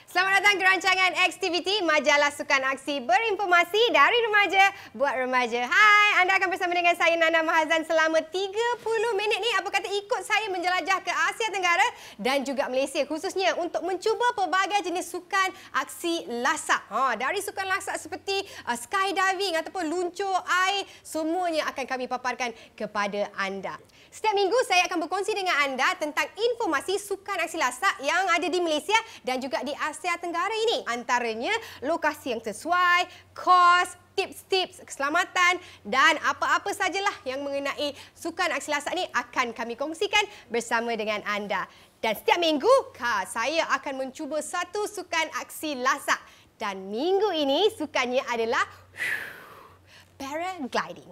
Selamat datang ke rancangan Activity, majalah sukan aksi berinformasi dari remaja buat remaja. Hai, anda akan bersama dengan saya Nana Mahazan selama 30 minit ni. Apa kata ikut saya menjelajah ke Asia Tenggara dan juga Malaysia, khususnya untuk mencuba pelbagai jenis sukan aksi lasak. Dari sukan lasak seperti skydiving ataupun luncur air, semuanya akan kami paparkan kepada anda. Setiap minggu saya akan berkongsi dengan anda tentang informasi sukan aksi lasak yang ada di Malaysia dan juga di Asia Tenggara ini. Antaranya lokasi yang sesuai, kos, tips-tips keselamatan dan apa-apa sajalah yang mengenai sukan aksi lasak ni akan kami kongsikan bersama dengan anda. Dan setiap minggu saya akan mencuba satu sukan aksi lasak. Dan minggu ini sukannya adalah paragliding.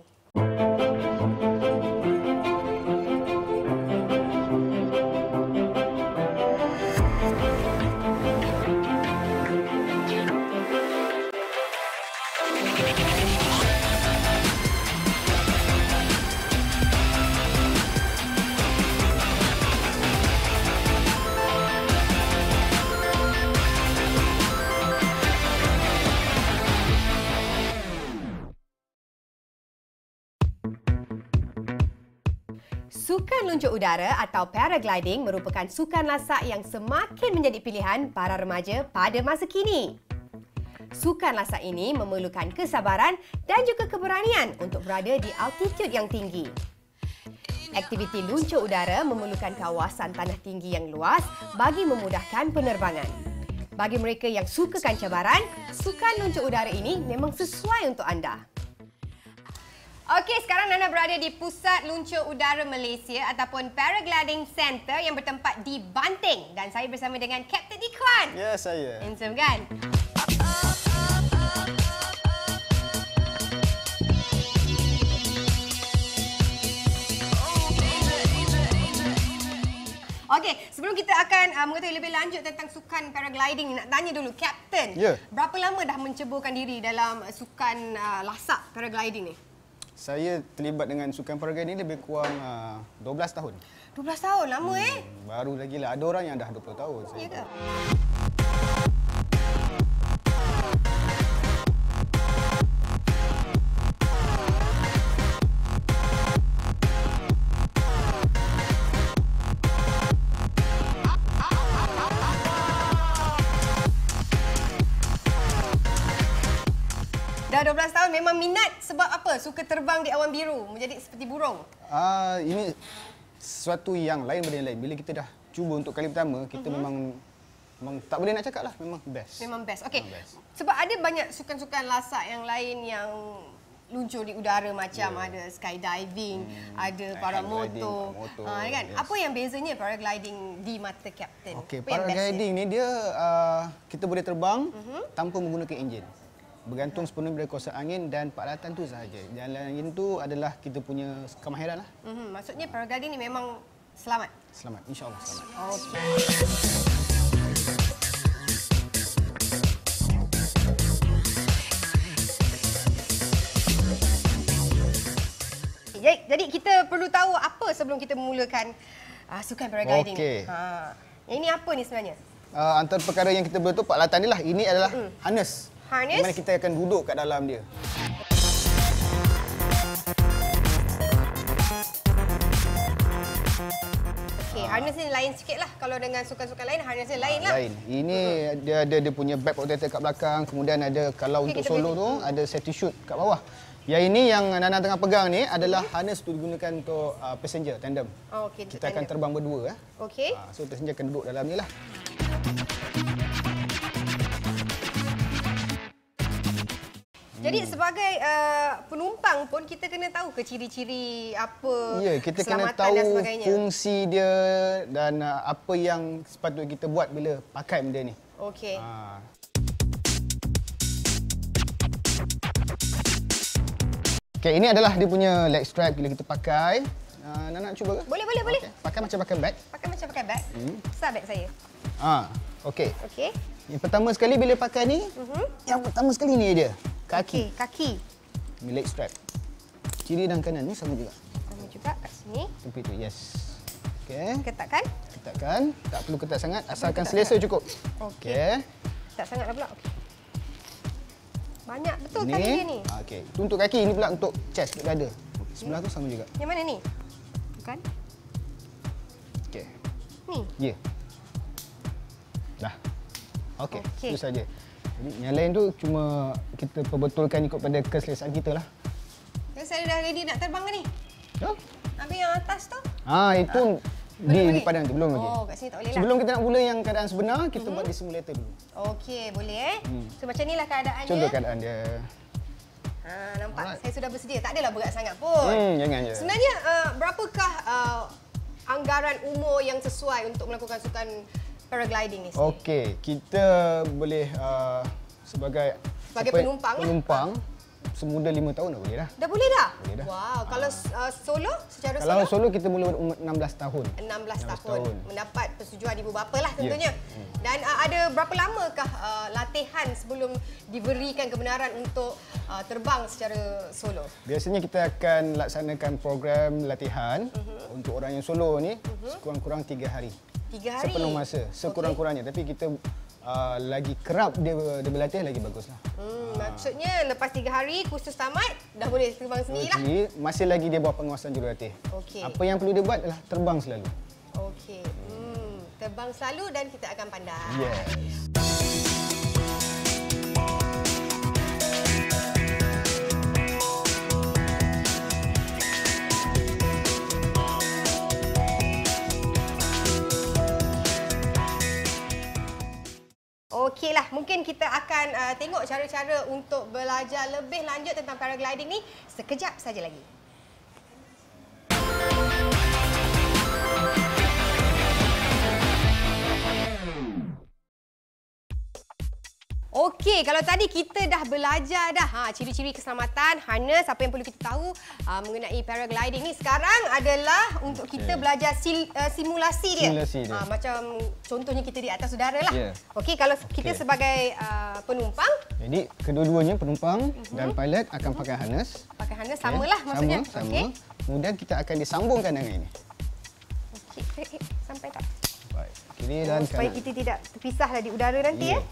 Sukan luncur udara atau paragliding merupakan sukan lasak yang semakin menjadi pilihan para remaja pada masa kini. Sukan lasak ini memerlukan kesabaran dan juga keberanian untuk berada di altitude yang tinggi. Aktiviti luncur udara memerlukan kawasan tanah tinggi yang luas bagi memudahkan penerbangan. Bagi mereka yang sukakan cabaran, sukan luncur udara ini memang sesuai untuk anda. Okey, sekarang Nana berada di Pusat Luncur Udara Malaysia ataupun Paragliding Center yang bertempat di Banting. Dan saya bersama dengan Kapten Ikwan. Ya, saya. Handsome kan? Okey, sebelum kita akan mengetahui lebih lanjut tentang sukan paragliding, nak tanya dulu, Kapten. Ya. Berapa lama dah menceburkan diri dalam sukan lasak paragliding ni? Saya terlibat dengan sukan paragliding lebih kurang 12 tahun. 12 tahun, lama Baru lagi lah. Ada orang yang dah 20 tahun. Ya ke? Dah 12 tahun, memang minat sebab apa? Suka terbang di awan biru, menjadi seperti burung? Ini sesuatu yang lain benda yang lain. Bila kita dah cuba untuk kali pertama, kita memang tak boleh nak cakap lah. Memang best. Memang best. Okey. Best. Sebab ada banyak sukan-sukan lasak yang lain yang luncur di udara macam ada skydiving, ada paramotor. Kan? Apa yang bezanya paragliding di mata Kapten? Okey, paragliding ni dia kita boleh terbang tanpa menggunakan enjin. Bergantung sepenuhnya pada kuasa angin dan peralatan tu sahaja. Yang lain tu adalah kita punya kemahiran lah. Maksudnya paragliding ni memang selamat? Selamat, insya-Allah selamat. Okey. Jadi kita perlu tahu apa sebelum kita memulakan sukan paragliding. Okey. Ini apa ni sebenarnya? Antara perkara yang kita perlu tahu peralatan ni lah. Ini adalah harness. Harness? Di mana kita akan duduk kat dalam dia. Okey, harness ni lain sikit lah. Kalau dengan sukan-sukan lain, harness ni lain lah. Lain. Ini dia punya back protector kat belakang. Kemudian ada kalau untuk solo tu, ada safety chute kat bawah. Yang ini yang Nana tengah pegang ni adalah harness tu digunakan untuk passenger tandem. Okey, kita akan terbang berdua. Okey. So passenger akan duduk dalam ni lah. Jadi sebagai penumpang pun kita kena tahu ke ciri-ciri apa kita keselamatan kena tahu dan sebagainya. Fungsi dia dan apa yang sepatutnya kita buat bila pakai benda ni. Okey. Okey, ini adalah dia punya leg strap bila kita pakai. Nana nak cuba ke? Boleh. Okay. Pakai macam pakai bag. Pakai macam pakai bag. Besar bag saya. Okey. Okey. Yang pertama sekali bila pakai ni, yang pertama sekali ni dia. Kaki. Kaki. Ini leg strap. Kiri dan kanan ni sama juga. Sama juga kat sini. Tepi tu, yes. Okey. Ketatkan. Ketatkan. Tak perlu ketat sangat, asalkan selesa cukup. Okey. Tak sangatlah pula. Okey. Banyak betul kali dia ni. Okey. Itu untuk kaki, ini pula untuk chest, untuk dada. Sebelah tu sama juga. Yang mana ni? Bukan? Okey. Ni? Ya. Dah. Okey, Okey. itu saja. Jadi yang lain tu cuma kita perbetulkan ikut pada keselesaan kita lah. Saya dah ready nak terbang ke ni? Ya? Habis yang atas tu? Itu di padang tu belum lagi. Oh, kat sini tak boleh lah. Sebelum kita nak mula yang keadaan sebenar, kita buat di simulator dulu. Okey, boleh So macam inilah keadaannya. Contoh keadaan dia. Nampak. Alright. Saya sudah bersedia. Tak adalah berat sangat pun. Jangan je. Sebenarnya berapakah anggaran umur yang sesuai untuk melakukan sukan paragliding ni? Okey, kita boleh sebagai penumpang semuda 5 tahun dah boleh dah. Dah boleh dah? Boleh dah. Wow, kalau solo, secara Kalau solo? solo kita mula umur 16 tahun. 16 tahun. Mendapat persetujuan ibu bapa lah tentunya. Dan ada berapa lamakah latihan sebelum diberikan kebenaran untuk terbang secara solo? Biasanya kita akan laksanakan program latihan untuk orang yang solo ni sekurang-kurang 3 hari. 3 hari? Sepenuh masa, sekurang-kurangnya. Tapi kita lagi kerap dia berlatih, lagi baguslah. Maksudnya lepas 3 hari kursus tamat, dah boleh terbang sendirilah? Masih lagi dia buat penguasaan jurulatih. Okey. Apa yang perlu dia buat adalah terbang selalu. Okey. Terbang selalu dan kita akan pandai. Yes. Okeylah, mungkin kita akan tengok cara-cara untuk belajar lebih lanjut tentang paragliding ni sekejap saja lagi. Okey, kalau tadi kita dah belajar dah ciri-ciri keselamatan, harness, apa yang perlu kita tahu mengenai paragliding ni. Sekarang adalah untuk kita belajar simulasi dia. Simulasi dia. Macam contohnya kita di atas udara lah. Yeah. Okey, kalau kita sebagai penumpang. Jadi kedua-duanya penumpang dan pilot akan pakai harness. Pakai harness samalah maksudnya. Sama. Okey. Kemudian kita akan disambungkan dengan ini. Okey, sampai tak? Baik. Kiri dan Supaya kanan. kita tidak terpisahlah di udara nanti Ya.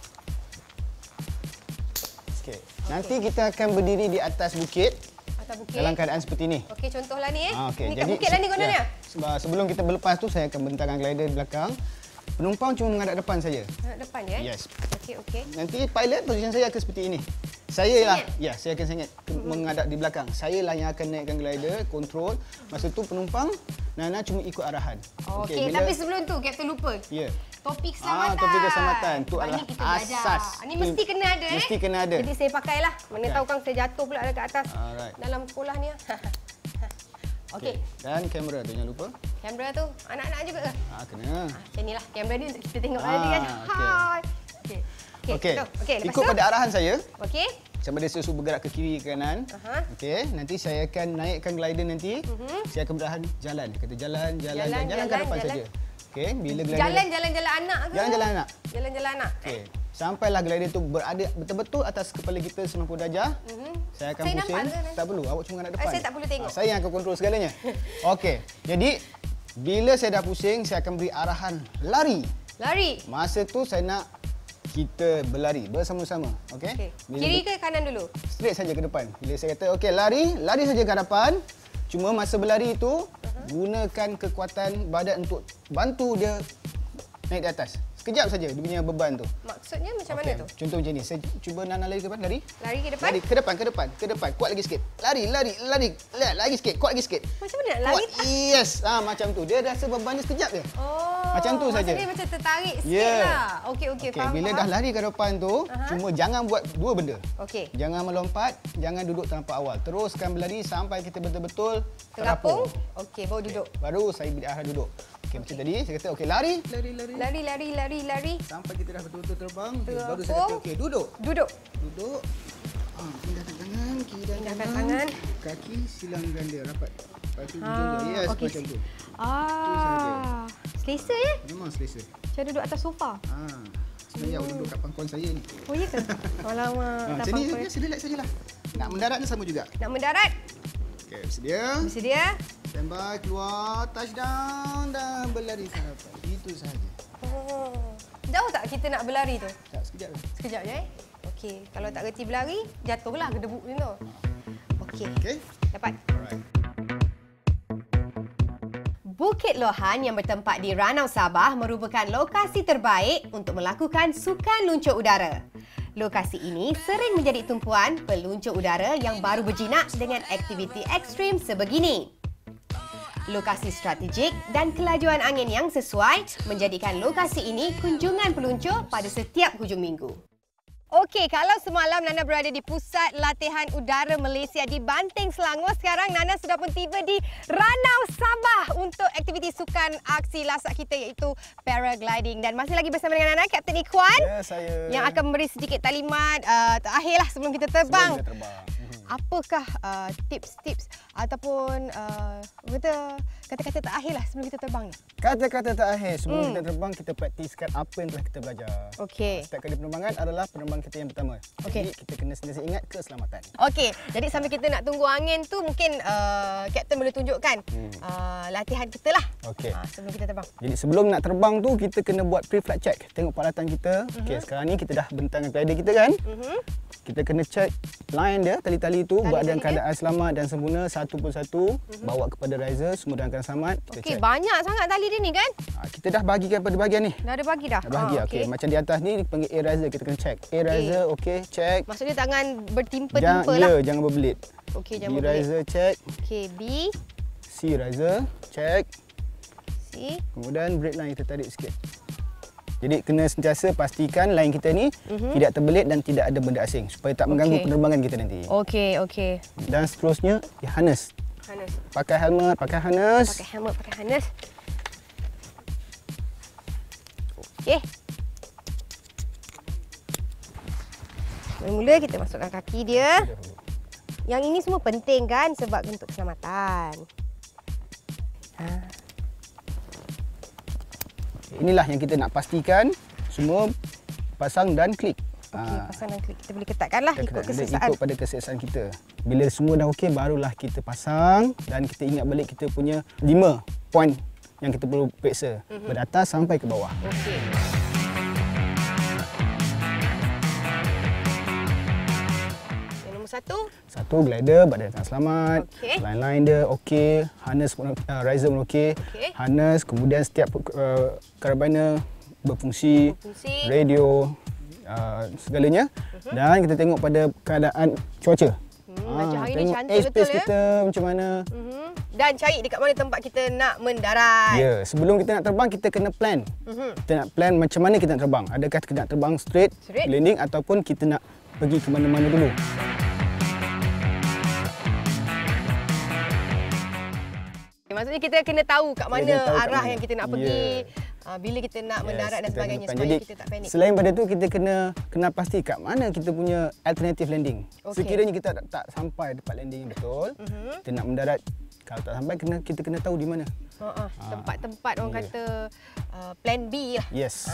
Okey. Nanti kita akan berdiri di atas bukit. Atas bukit. Dalam keadaan seperti ini. Okey, contohlah ni Okey. Ni kat bukit lah ni kononnya. Sebelum kita berlepas tu, saya akan bentangkan glider di belakang. Penumpang cuma menghadap depan saja. Depan je? Yes. Okey. Nanti pilot posisi saya akan seperti ini. Saya akan sengit menghadap di belakang. Saya lah yang akan naikkan glider, kontrol. Masa tu penumpang, Nana cuma ikut arahan. Okey, tapi sebelum tu Kapten lupa. Ya. Topik keselamatan. Topik keselamatan. Itu adalah kita belajar. asas. Ini mesti kena ada Mesti kena ada. Jadi saya pakailah. Mana tahu kan saya jatuh pula dekat atas Alright. dalam sekolah ni. Okey. Dan kamera tu jangan lupa. Kamera tu anak-anak juga ke? Kena. Macam inilah kamera ni untuk kita tengok tadi kan. Hai. Okey. Okey. Lepas Ikut tu? pada arahan saya. Okey. Sama ada saya suruh bergerak ke kiri ke kanan. Okey, nanti saya akan naikkan glider nanti. Saya akan berarahan jalan. Kata jalan ke hadapan saja. Okey, bila glider Jalan-jalan anak ke? Jalan-jalan anak. Jalan-jalan anak. Okey. Sampailah glider tu berada betul-betul atas kepala kita 90 darjah. Saya akan Saya pusing. nampak ke? Tak perlu, awak cuma nak depan. Saya tak perlu tengok. Saya yang akan kontrol segalanya. Okey. Jadi bila saya dah pusing, saya akan beri arahan lari. Lari. Masa tu saya nak kita berlari bersama-sama. Okey? Okey. Bila Kiri ke kanan dulu? straight saja ke depan. Bila saya kata okey lari saja ke hadapan. Cuma masa berlari itu gunakan kekuatan badan untuk bantu dia naik di atas. Sekejap saja dia punya beban tu. Maksudnya macam mana tu? Contoh macam ni. Saya cuba Nana lari ke depan, lari. Lari ke depan? Lari ke depan. Kuat lagi sikit. Lari. Lagi sikit, kuat lagi sikit. Macam mana nak lari? Kuat. Yes. Macam tu. Dia rasa beban dia sekejap je. Macam tu saja. Maksudnya macam tertarik sikit lah. Okey, faham. Bila dah lari ke depan tu, cuma jangan buat dua benda. Okey. Jangan melompat, jangan duduk terlampau awal. Teruskan berlari sampai kita betul-betul Terapung. Okey, baru duduk. Baru saya beri arahan duduk. Okey, macam tadi saya kata okey lari. Lari. Sampai kita dah betul-betul terbang. Terapung. Baru saya kata okey duduk. Duduk. Pindahkan tangan, kiri dan Pindahkan kanan. tangan. Kaki silang ganda rapat. Lepas tu hujung dia. Yes, okey. macam tu. Selesa ya? Memang selesa. Macam duduk atas sofa. Sebenarnya awak duduk kat pangkuan saya ni. Oh ya ke? Alamak. Macam ni, biasa relax sajalah. Nak mendarat ni sama juga. Nak mendarat. Okey, bersedia. Bersedia? Standby, keluar, touchdown dan berlari ke hadapan. Itu sahaja. Jauh tak kita nak berlari tu? Tak, Sekejap. Sekejap je Okey, kalau tak reti berlari, jatuhlah ke debuk ni tu. Okey. Okey. Dapat. Alright. Bukit Lohan yang bertempat di Ranau Sabah merupakan lokasi terbaik untuk melakukan sukan luncur udara. Lokasi ini sering menjadi tumpuan peluncur udara yang baru berjinak dengan aktiviti ekstrim sebegini. Lokasi strategik dan kelajuan angin yang sesuai menjadikan lokasi ini kunjungan peluncur pada setiap hujung minggu. Okey, kalau semalam Nana berada di Pusat Latihan Udara Malaysia di Banting, Selangor, sekarang Nana sudah pun tiba di Ranau Sabah untuk aktiviti sukan aksi lasak kita iaitu paragliding. Dan masih lagi bersama dengan Nana, Kapten Ikhwan. Ya, saya. Yang akan memberi sedikit taklimat terakhirlah sebelum kita terbang. Sebelum kita terbang. Apakah tips-tips ataupun kata-kata terakhirlah sebelum kita terbang ni? Kata-kata terakhir sebelum kita terbang, kita praktiskan apa yang telah kita belajar. Okey. Setiap kali penerbangan adalah penerbangan kita yang pertama. Okey. Jadi kita kena sentiasa ingat keselamatan. Okey, jadi sambil kita nak tunggu angin tu mungkin Kapten boleh tunjukkan latihan kita lah sebelum kita terbang. Jadi sebelum nak terbang tu kita kena buat pre-flight check. Tengok peralatan kita. Okey, sekarang ni kita dah bentangkan glider kita kan. Kita kena check line dia, tali-tali tu berada dalam keadaan selamat dan sempurna satu persatu. Bawa kepada riser semua dalam keadaan selamat. Okey, banyak sangat tali dia ni kan? Kita dah bahagikan pada bahagian ni. Dah ada bagi dah? Dah bahagi. Okey, macam di atas ni dipanggil A riser, kita kena check. A riser, okey, check. Maksudnya tangan bertimpa-timpa lah. Ya, jangan berbelit. Okey, jangan B berbelit. riser, check. Okey, B. C riser, check. C. Kemudian brake line kita tarik sikit. Jadi kena sentiasa pastikan line kita ni tidak terbelit dan tidak ada benda asing supaya tak mengganggu penerbangan kita nanti. Okey, okey. Dan seterusnya, harness. Harness. Pakai helmet, pakai harness. Pakai helmet, pakai harness. Okey. Mula-mula kita masukkan kaki dia. Yang ini semua penting kan sebab untuk keselamatan. Inilah yang kita nak pastikan semua pasang dan klik. Okey, pasang dan klik. Kita boleh ketatkanlah ikut keselesaan. Ikut pada keselesaan kita. Bila semua dah okey, barulah kita pasang dan kita ingat balik kita punya 5 point yang kita perlu periksa. Dari atas sampai ke bawah. Okey. Yang nombor 1. Satu, glider berada dalam selamat. Okey. Line-line dia okey. Harness pun riser pun okey. Harness, kemudian setiap karabiner berfungsi. Radio, segalanya. Dan kita tengok pada keadaan cuaca. Macam hari ni tengok cantik airspace betul ya. kita macam mana. Dan cari dekat mana tempat kita nak mendarat. Ya, sebelum kita nak terbang kita kena plan. Kita nak plan macam mana kita nak terbang. Adakah kita nak terbang straight, landing ataupun kita nak pergi ke mana-mana dulu. Maksudnya kita kena tahu kat mana arah yang kita nak pergi, bila kita nak mendarat dan sebagainya supaya kita tak panik. Selain pada tu kita kena pasti kat mana kita punya alternative landing. Sekiranya kita tak sampai tempat landing yang betul, kita nak mendarat, kalau tak sampai kita kena tahu di mana. Tempat-tempat orang kata plan B lah. Yes.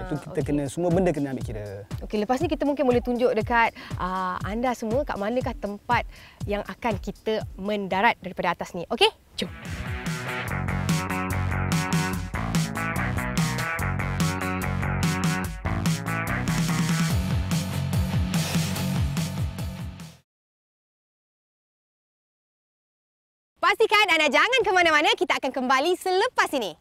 Itu kita kena, semua benda kena ambil kira. Okey, lepas ni kita mungkin boleh tunjuk dekat anda semua kat manakah tempat yang akan kita mendarat daripada atas ni. Okey? Jom. Pastikan anda jangan ke mana-mana, kita akan kembali selepas ini.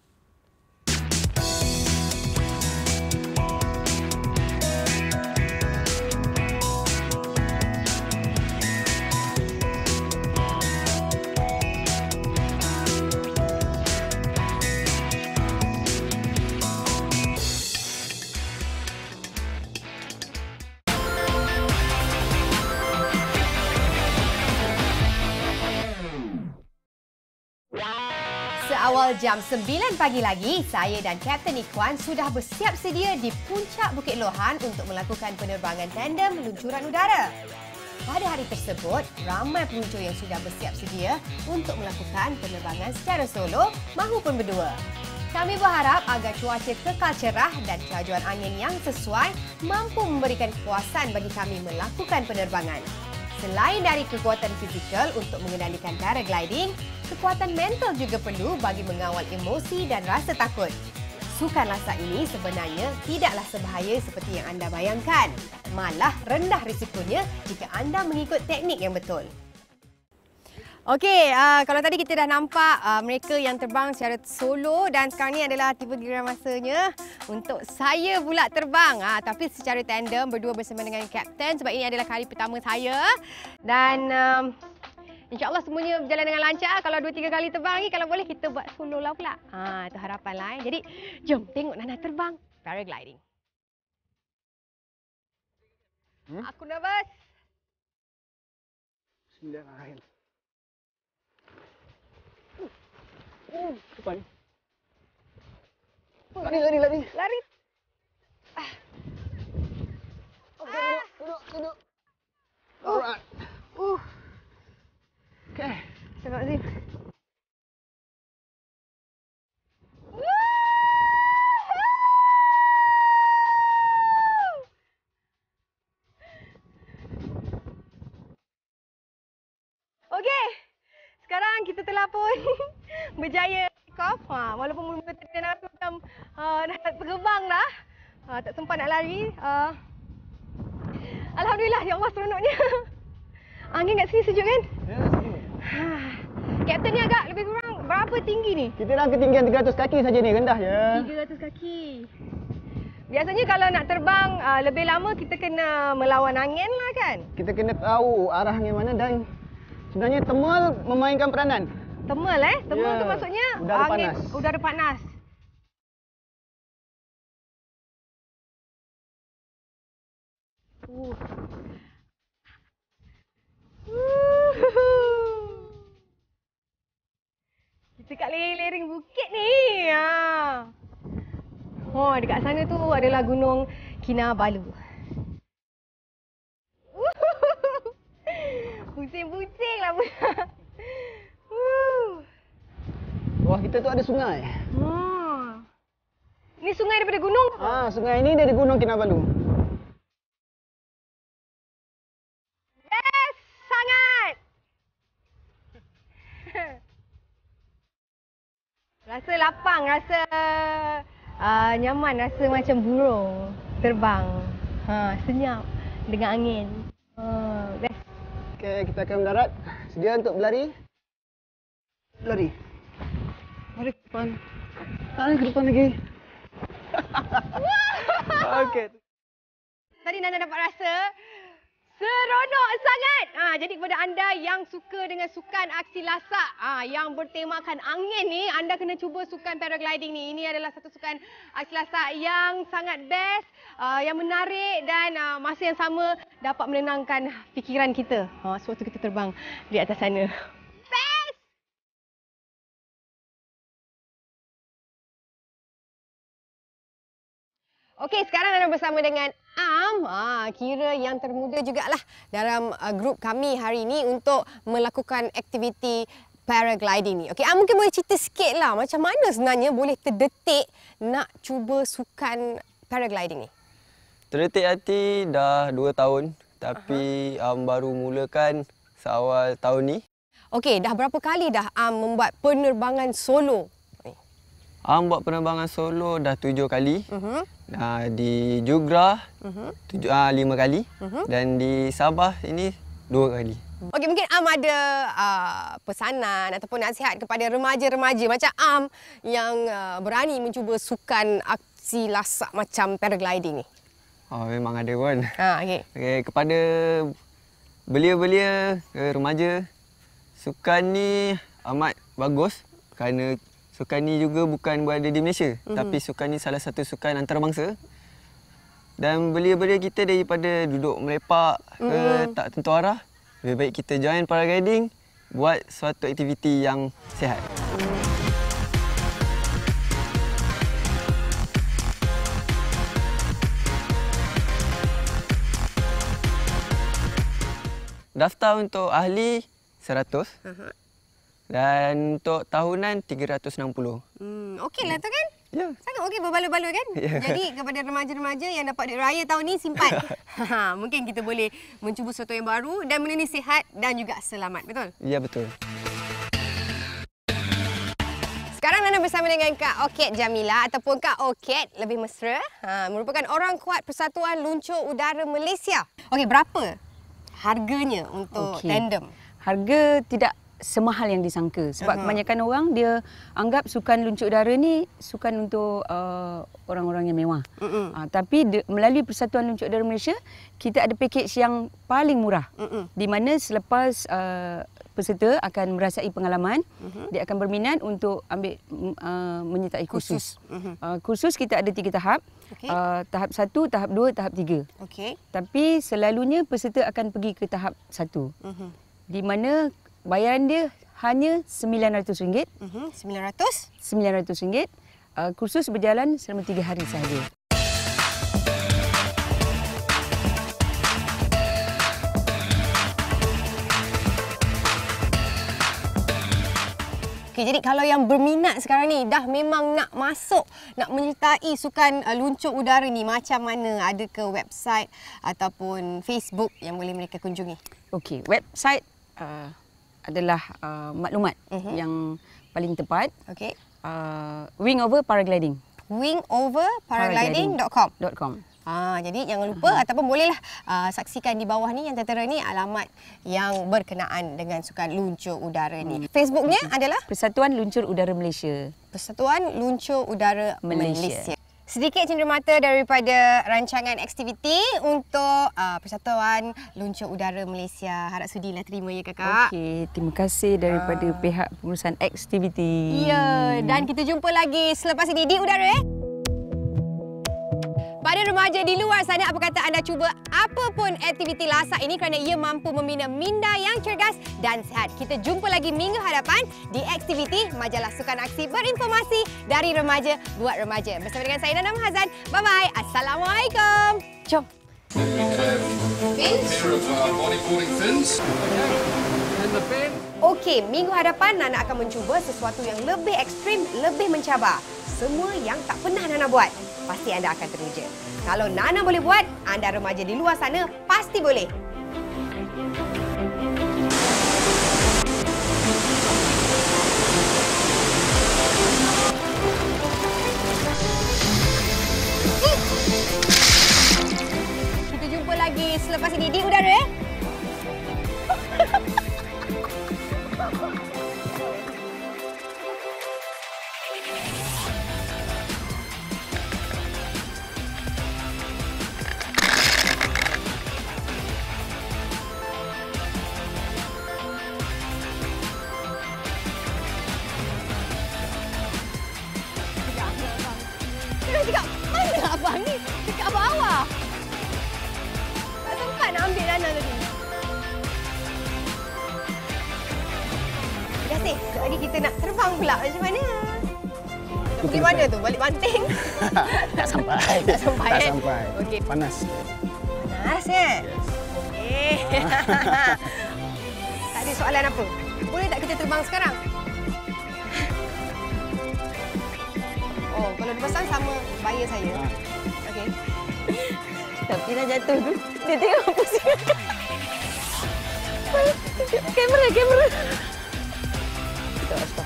Seawal jam 9 pagi lagi, saya dan Kapten Ikhwan sudah bersiap sedia di puncak Bukit Lohan untuk melakukan penerbangan tandem luncuran udara. Pada hari tersebut, ramai peluncur yang sudah bersiap sedia untuk melakukan penerbangan secara solo maupun berdua. Kami berharap agar cuaca kekal cerah dan kelajuan angin yang sesuai mampu memberikan kepuasan bagi kami melakukan penerbangan. Selain dari kekuatan fizikal untuk mengendalikan paragliding, kekuatan mental juga perlu bagi mengawal emosi dan rasa takut. Sukan lasak ini sebenarnya tidaklah sebahaya seperti yang anda bayangkan. Malah rendah risikonya jika anda mengikut teknik yang betul. Okey, kalau tadi kita dah nampak mereka yang terbang secara solo dan sekarang ni adalah tiba giliran masanya untuk saya pula terbang. Tapi secara tandem berdua bersama dengan kapten sebab ini adalah kali pertama saya. Dan InsyaAllah semuanya berjalan dengan lancar. Kalau 2-3 kali terbang ni, kalau boleh kita buat solo lah pula. Itu harapan lah. Jadi, jom tengok Nana terbang paragliding. Aku nervous. Bismillahirrahmanirrahim. Depan. Lari. Lari. Duduk. Alright. Okay. Astagfirullahaladzim. Okey. Sekarang kita telah pun berjaya take off. Walaupun mula-mula tadi nak macam dah tak terbang dah. Tak sempat nak lari. Alhamdulillah, ya Allah seronoknya. Angin kat sini sejuk kan? Ya, sama. Kapten ni agak lebih kurang berapa tinggi ni? Kita dah ketinggian 300 kaki saja ni, rendah je. 300 kaki. Biasanya kalau nak terbang lebih lama kita kena melawan angin lah kan? Kita kena tahu arah angin mana dan sebenarnya temal memainkan peranan. Temal Temal Ya, tu maksudnya udara angin, panas. udara panas. Kita kat lereng-lereng bukit ni. Oh, dekat sana tu adalah Gunung Kinabalu. Pusing-pusing lah pula. Wah, kita tu ada sungai. Ni sungai daripada gunung ke? Sungai ini dari Gunung Kinabalu. Best sangat! Rasa lapang, rasa nyaman, rasa macam burung terbang. Senyap dengan angin. Best. Okey, kita akan mendarat. Sedia untuk berlari? Lari. Mari ke depan. Ke depan lagi. Okey. Tadi Nana dapat rasa seronok sangat. Jadi kepada anda yang suka dengan sukan aksi lasak yang bertemakan angin ni, anda kena cuba sukan paragliding ni. Ini adalah satu sukan aksi lasak yang sangat best, yang menarik dan masa yang sama dapat menenangkan fikiran kita sewaktu kita terbang di atas sana. Best! Okey, sekarang anda bersama dengan Am, kira yang termuda jugalah dalam grup kami hari ini untuk melakukan aktiviti paragliding ni. Okey, Am mungkin boleh cerita sikit lah macam mana sebenarnya boleh terdetik nak cuba sukan paragliding ni? Terdetik hati dah 2 tahun tapi baru mulakan seawal tahun ni. Okey, dah berapa kali dah Am membuat penerbangan solo? Buat penerbangan solo dah 7 kali. Di Jugra 5 kali dan di Sabah ini 2 kali. Okey, mungkin Am ada pesanan ataupun nasihat kepada remaja-remaja macam Am yang berani mencuba sukan aksi lasak macam paragliding ni. Memang ada pun. Okey. Okay, kepada belia-belia remaja, sukan ni amat bagus kerana sukan ni juga bukan berada di Malaysia, tapi sukan ni salah satu sukan antarabangsa. Dan belia-belia kita daripada duduk melepak ke tak tentu arah, lebih baik kita join paragliding, buat suatu aktiviti yang sihat. Daftar untuk ahli 100. Dan untuk tahunan 360. Okeylah tu kan? Ya. Sangat okey berbaloi-baloi kan? Ya. Jadi kepada remaja-remaja yang dapat duit raya tahun ni simpan. Mungkin kita boleh mencuba sesuatu yang baru dan benda ni sihat dan juga selamat, betul? Ya, betul. Sekarang Nana bersama dengan Kak Oket Jamila ataupun Kak Oket lebih mesra. Merupakan orang kuat Persatuan Luncur Udara Malaysia. Okey, berapa harganya untuk tandem? Harga tidak semahal yang disangka sebab kebanyakan orang dia anggap sukan luncur udara ni sukan untuk orang-orang yang mewah. Tapi melalui Persatuan Luncur Udara Malaysia, kita ada pakej yang paling murah. Di mana selepas peserta akan merasai pengalaman, dia akan berminat untuk ambil menyertai kursus. Kursus kita ada 3 tahap. Tahap 1, tahap 2, tahap 3. Tapi selalunya peserta akan pergi ke tahap 1. Di mana bayaran dia hanya RM900. RM900. Kursus berjalan selama 3 hari sahaja. Okay, jadi kalau yang berminat sekarang ni dah memang nak masuk, nak menyertai sukan luncur udara ni, macam mana? Ada ke website ataupun Facebook yang boleh mereka kunjungi? Okey, website adalah maklumat yang paling tepat. Wingover Paragliding. wingoverparagliding.com. Jadi jangan lupa ataupun bolehlah saksikan di bawah ni yang tertera ni alamat yang berkenaan dengan sukan luncur udara ni. Facebooknya adalah Persatuan Luncur Udara Malaysia. Persatuan Luncur Udara Malaysia. Sedikit cenderamata daripada rancangan aktiviti untuk Persatuan Luncur Udara Malaysia. Harap sudilah terima ya kakak. Okey, terima kasih daripada pihak pengurusan aktiviti. Ya, dan kita jumpa lagi selepas ini di udara Pada remaja di luar sana, apa kata anda cuba apapun aktiviti lasak ini kerana ia mampu membina minda yang cergas dan sihat. Kita jumpa lagi minggu hadapan di Aktiviti, majalah sukan aksi berinformasi dari remaja buat remaja. Bersama dengan saya Nana Mahazan. Bye-bye. Assalamualaikum. Jom. Okey, minggu hadapan Nana akan mencuba sesuatu yang lebih ekstrim, lebih mencabar. Semua yang tak pernah Nana buat. Pasti anda akan teruja. Kalau Nana boleh buat, anda remaja di luar sana pasti boleh. Kita jumpa lagi selepas ini di udara cakap, mana abang ni? Dekat bawah. Tak sempat nak ambil Nana tadi. Terima kasih. Sekejap lagi kita nak terbang pula. Macam mana? Pergi mana tu? Balik banting? Tak sampai. Tak sampai. Tak sampai. Okey. Panas. Panas kan? Okey. Tak ada soalan apa? Boleh tak kita terbang sekarang? Oh, kalau dipasang sama bayar saya. Okey. Tapi dah jatuh tu. Dia tengok pusing. Kamera. Stop.